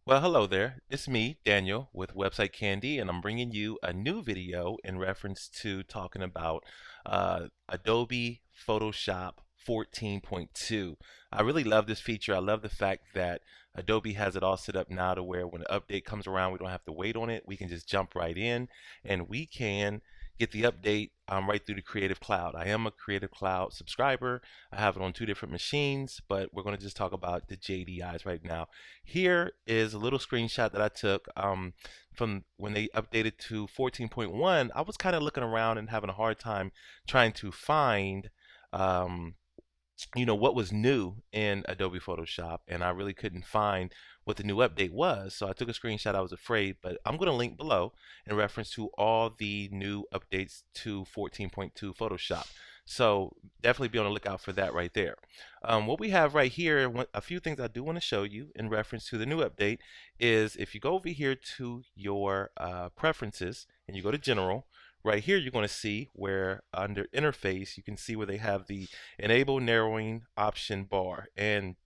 Well, hello there. It's me, Daniel, with Website Candy, and I'm bringing you a new video in reference to talking about Adobe Photoshop 14.2. I really love this feature. I love the fact that Adobe has it all set up now to where when an update comes around, we don't have to wait on it. We can just jump right in and we can get the update right through the Creative Cloud. I am a Creative Cloud subscriber. I have it on two different machines, but we're going to just talk about the JDIs right now. Here is a little screenshot that I took from when they updated to 14.1. I was kind of looking around and having a hard time trying to find um, what was new in Adobe Photoshop, and I really couldn't find what the new update was. So I took a screenshot. I was afraid, but I'm going to link below in reference to all the new updates to 14.2 Photoshop. So definitely be on the lookout for that right there. What we have right here, a few things I do want to show you in reference to the new update is if you go over here to your preferences and you go to General, right here you're going to see where under interface you can see where they have the enable narrowing option bar, and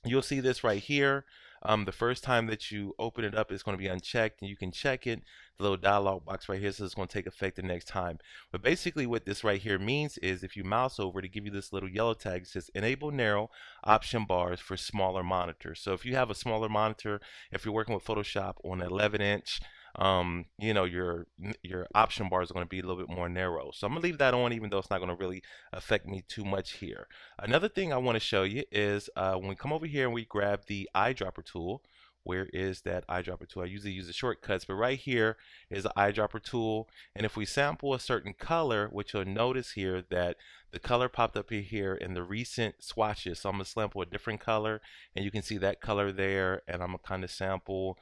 you'll see this right here. The first time that you open it up, it's going to be unchecked, and you can check it. The little dialog box right here says it's going to take effect the next time. But basically what this right here means is if you mouse over to give you this little yellow tag, it says enable narrow option bars for smaller monitors. So if you have a smaller monitor, if you're working with Photoshop on an 11-inch, your option bars are going to be a little bit more narrow. So I'm gonna leave that on, even though it's not going to really affect me too much here. Another thing I want to show you is when we come over here and we grab the eyedropper tool. Where is that eyedropper tool? I usually use the shortcuts, but right here is the eyedropper tool. And if we sample a certain color, which you'll notice here that the color popped up here in the recent swatches. So I'm gonna sample a different color, and you can see that color there. And I'm gonna kind of sample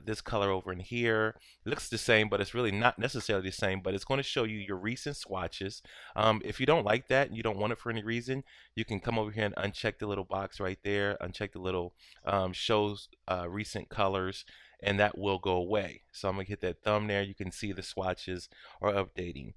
this color over in here. It looks the same, but it's really not necessarily the same, but it's going to show you your recent swatches. If you don't like that and you don't want it for any reason, you can come over here and uncheck the little box right there, uncheck the little shows recent colors, and that will go away. So I'm going to hit that thumb there. You can see the swatches are updating.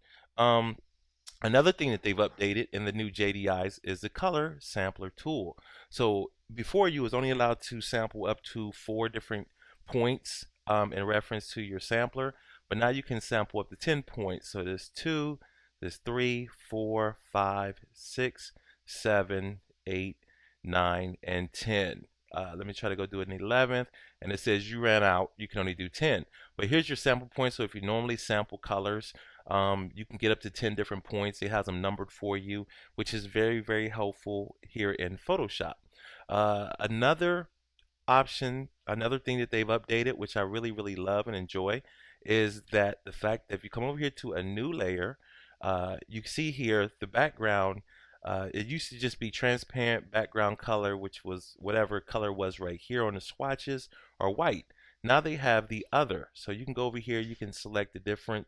Another thing that they've updated in the new JDIs is the color sampler tool. So before you was only allowed to sample up to 4 different points in reference to your sampler, but now you can sample up to 10 points. So there's 2, there's 3, 4, 5, 6, 7, 8, 9, and 10. Let me try to go do it in 11th, and it says you ran out, you can only do 10. But here's your sample points. So if you normally sample colors, you can get up to 10 different points. It has them numbered for you, which is very, very helpful here in Photoshop. Another option, another thing that they've updated, which I really, really love and enjoy, is that the fact that if you come over here to a new layer, you see here the background. It used to just be transparent background color, which was whatever color was right here on the swatches, or white. Now they have the other. So you can go over here, you can select the different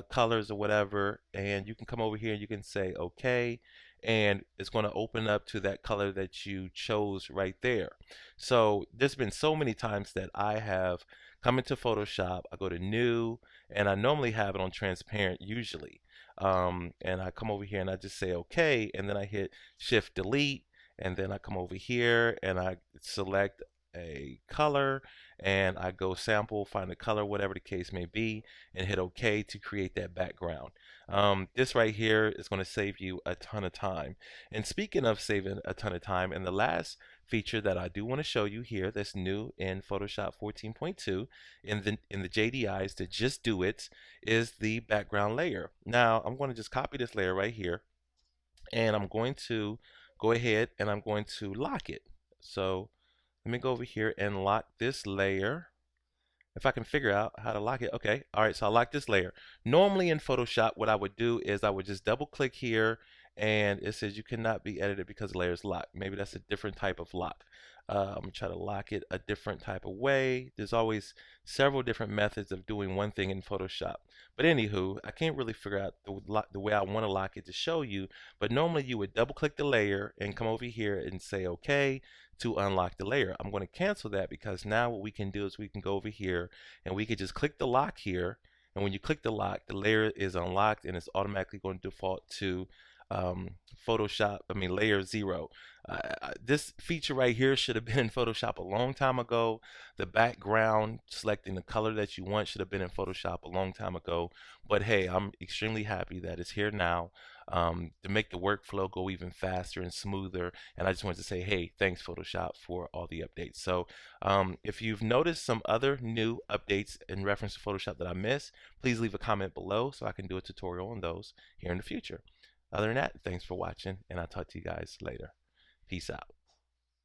colors or whatever, and you can come over here and you can say okay, and it's going to open up to that color that you chose right there. So there's been so many times that I have come into Photoshop, I go to new, and I normally have it on transparent usually. And I come over here and I just say okay, and then I hit shift delete, and then I come over here and I select a color, and I go sample, find the color, whatever the case may be, and hit OK to create that background. This right here is going to save you a ton of time. And speaking of saving a ton of time, and the last feature that I do want to show you here that's new in Photoshop 14.2 in the JDIs to just do it is the background layer. Now I'm going to just copy this layer right here, and I'm going to go ahead and I'm going to lock it. So let me go over here and lock this layer. If I can figure out how to lock it. Okay, all right, so I lock this layer. Normally in Photoshop, what I would do is I would just double click here, and it says you cannot be edited because the layer is locked. Maybe that's a different type of lock. I'm gonna try to lock it a different type of way. There's always several different methods of doing one thing in Photoshop. But anywho, I can't really figure out the way I want to lock it to show you. But normally you would double click the layer and come over here and say okay to unlock the layer. I'm going to cancel that because now what we can do is we can go over here and we can just click the lock here. And when you click the lock, the layer is unlocked and it's automatically going to default to Photoshop, I mean layer 0. This feature right here should have been in Photoshop a long time ago. The background, selecting the color that you want, should have been in Photoshop a long time ago. But hey, I'm extremely happy that it's here now, to make the workflow go even faster and smoother. And I just wanted to say, hey, thanks Photoshop for all the updates. So if you've noticed some other new updates in reference to Photoshop that I missed, please leave a comment below so I can do a tutorial on those here in the future. Other than that, thanks for watching, and I'll talk to you guys later. Peace out.